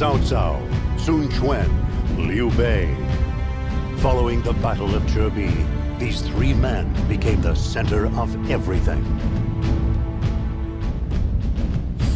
Cao Cao, Sun Quan, Liu Bei. Following the Battle of Zhebi, these three men became the center of everything.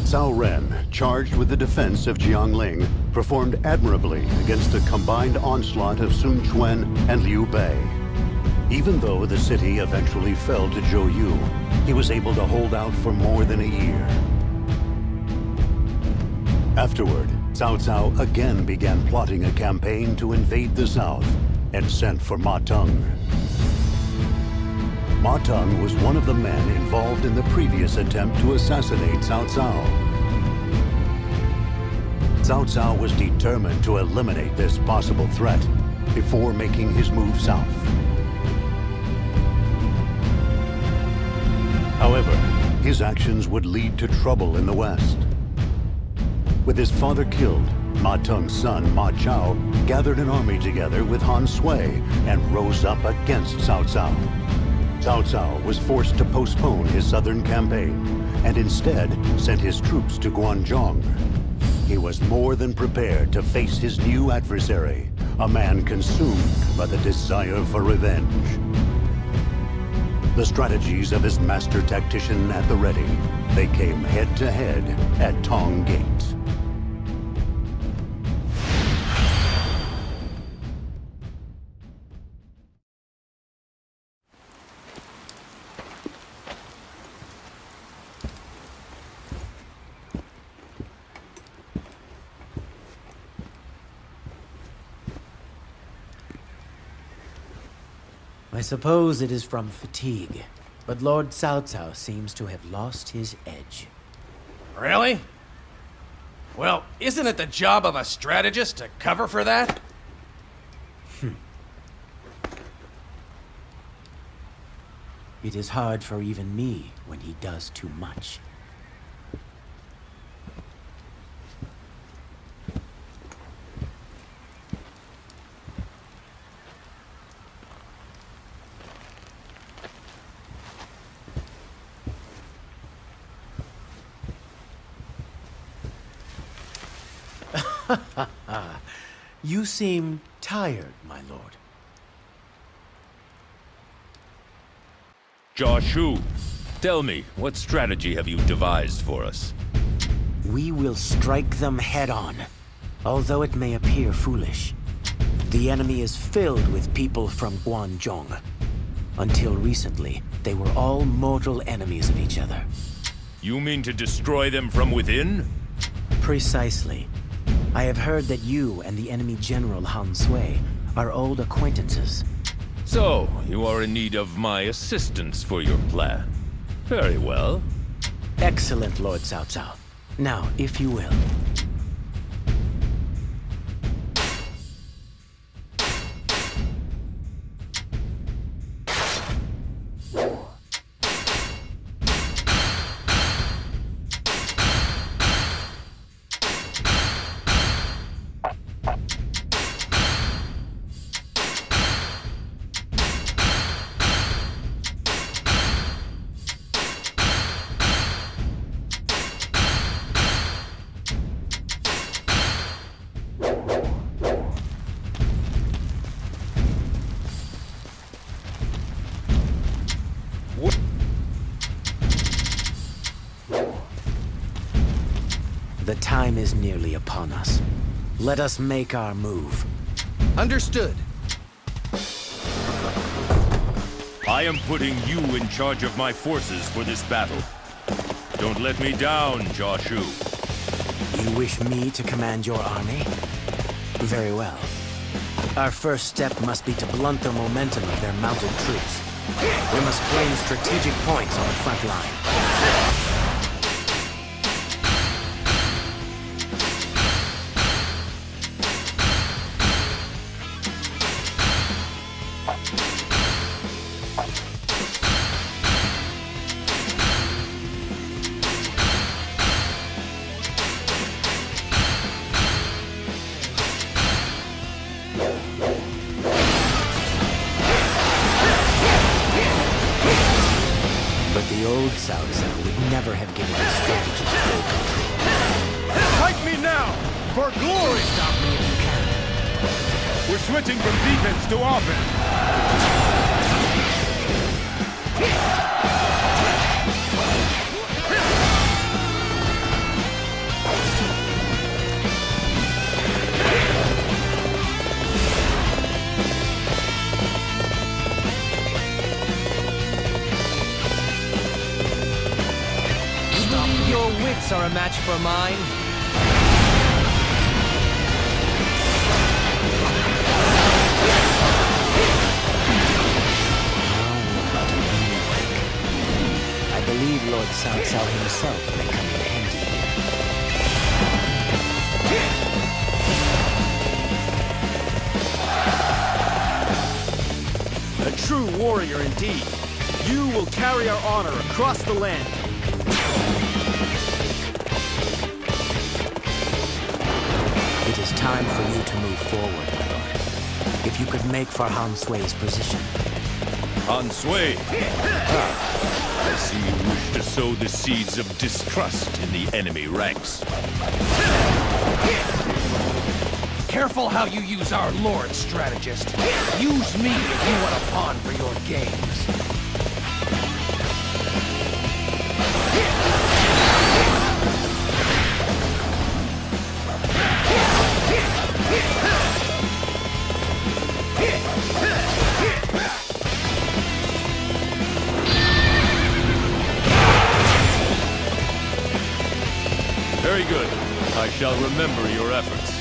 Cao Ren, charged with the defense of Jiangling, performed admirably against the combined onslaught of Sun Quan and Liu Bei. Even though the city eventually fell to Zhou Yu, he was able to hold out for more than a year. Afterward, Cao Cao again began plotting a campaign to invade the south and sent for Ma Teng. Ma Teng was one of the men involved in the previous attempt to assassinate Cao Cao. Cao Cao was determined to eliminate this possible threat before making his move south. However, his actions would lead to trouble in the west. With his father killed, Ma Teng's son, Ma Chao, gathered an army together with Han Sui and rose up against Cao Cao. Cao Cao was forced to postpone his southern campaign and instead sent his troops to Guanzhong. He was more than prepared to face his new adversary, a man consumed by the desire for revenge. The strategies of his master tactician at the ready, they came head-to-head at Tong Gate. I suppose it is from fatigue, but Lord Cao Cao seems to have lost his edge. Really? Well, isn't it the job of a strategist to cover for that? It is hard for even me when he does too much. You seem tired, my lord. Joshu, tell me, what strategy have you devised for us? We will strike them head-on, although it may appear foolish. The enemy is filled with people from Guanzhong. Until recently, they were all mortal enemies of each other. You mean to destroy them from within? Precisely. I have heard that you and the enemy general Han Sui are old acquaintances. So, you are in need of my assistance for your plan. Very well. Excellent, Lord Cao Cao. Now, if you will. The time is nearly upon us. Let us make our move. Understood. I am putting you in charge of my forces for this battle. Don't let me down, Joshu. You wish me to command your army? Very well. Our first step must be to blunt the momentum of their mounted troops. We must claim strategic points on the front line. But the old Cao For glory! Stop me if you can. We're switching from defense to offense. You believe your wits are a match for mine? I believe Lord Cao Cao himself may come in handy here. A true warrior indeed. You will carry our honor across the land. It is time for you to move forward, my lord. If you could make for Han Sui's position. Han Sui! I see you wish to sow the seeds of distrust in the enemy ranks. Careful how you use our lord, strategist. Use me if you want a pawn for your games. Very good. I shall remember your efforts.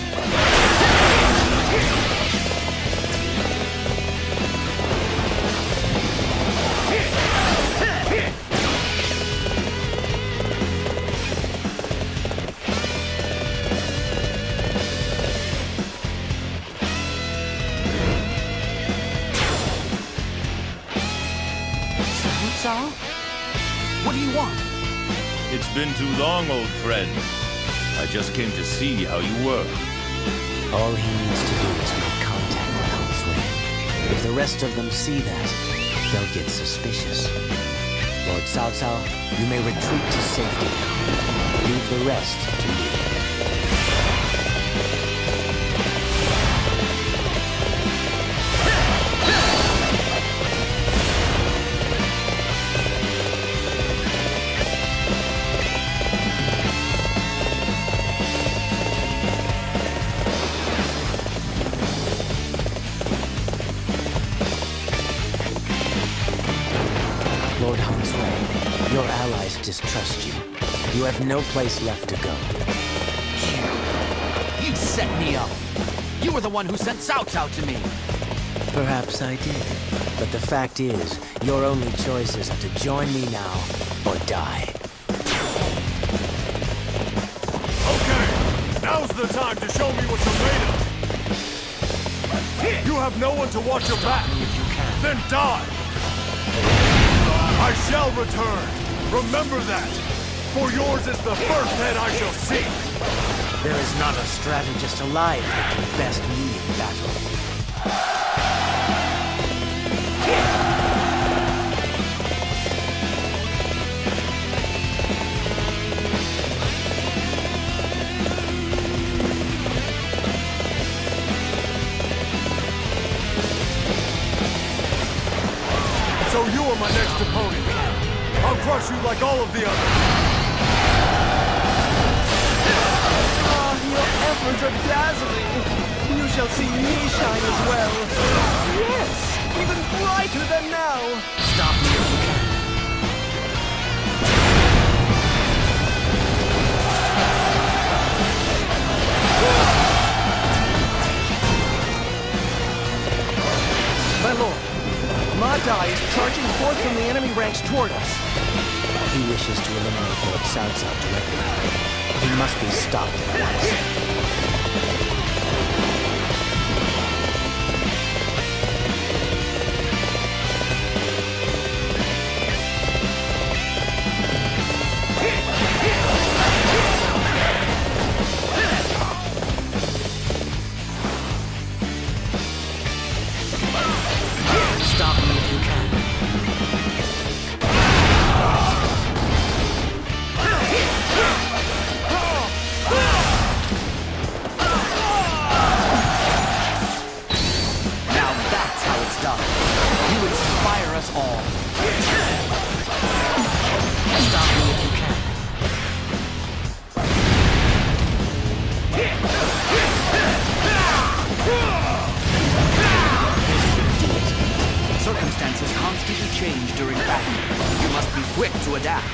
Cao? What do you want? It's been too long, old friend. I just came to see how you were. All he needs to do is make contact with Han Sui. If the rest of them see that, they'll get suspicious. Lord Cao Cao, you may retreat to safety now. Leave the rest to me. Lord Han Sui, your allies distrust you. You have no place left to go. You set me up! You were the one who sent Cao Cao to me! Perhaps I did. But the fact is, your only choices are to join me now or die. Okay, now's the time to show me what you're made of. You have no one to watch your back. If you can. Then die! I shall return. Remember that. For yours is the first head I shall see. There is not a strategist alive that can best me in battle. So you are my next opponent. I'll crush you like all of the others. Your efforts are dazzling! You shall see me shine as well! Yes! Even brighter than now! Stop me if you can. My lord, Ma Dai is charging forth from the enemy ranks toward us. He wishes to eliminate Lord Cao Cao directly. He must be stopped at once. Stop me if you can. constantly change during battle. You must be quick to adapt.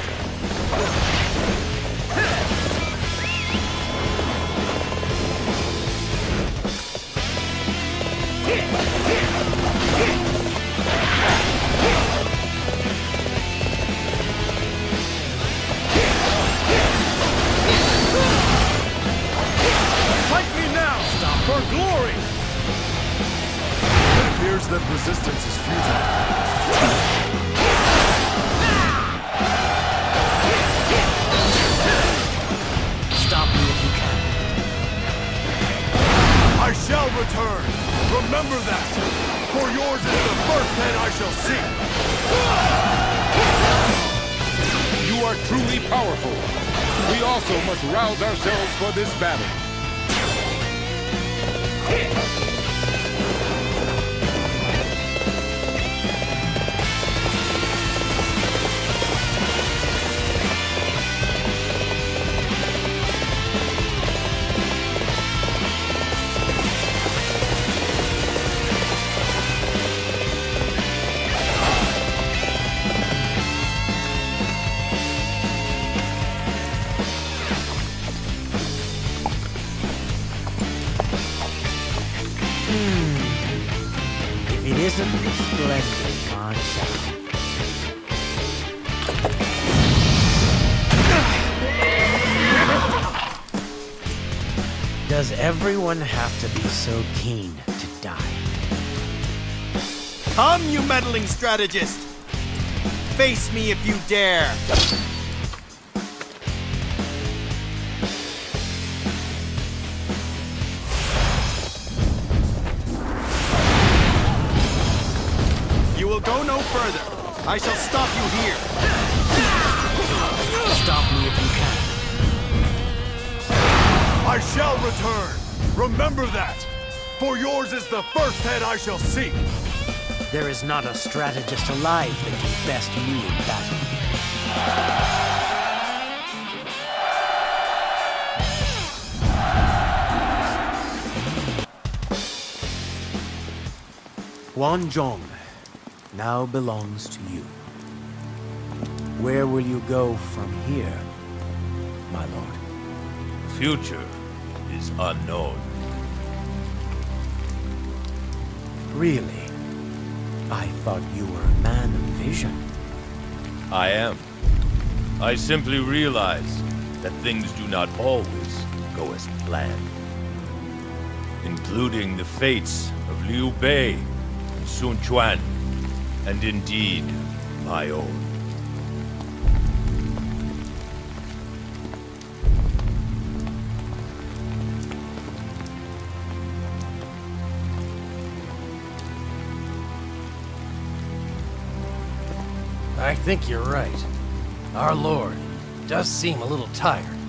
Fight me now! Stop for glory! It appears that resistance is futile. Stop me if you can. I shall return! Remember that! For yours is the first head I shall see! You are truly powerful. We also must rouse ourselves for this battle. If it isn't the splendid Ma Chao. Does everyone have to be so keen to die? Come, you meddling strategist! Face me if you dare! You will go no further. I shall stop you here. Stop me if you can. I shall return! Remember that! For yours is the first head I shall see! There is not a strategist alive that can best me in battle. Guanzhong now belongs to you. Where will you go from here, my lord? Future is unknown. Really? I thought you were a man of vision. I am. I simply realize that things do not always go as planned. Including the fates of Liu Bei and Sun Quan, and indeed, my own. I think you're right. Our Lord does seem a little tired.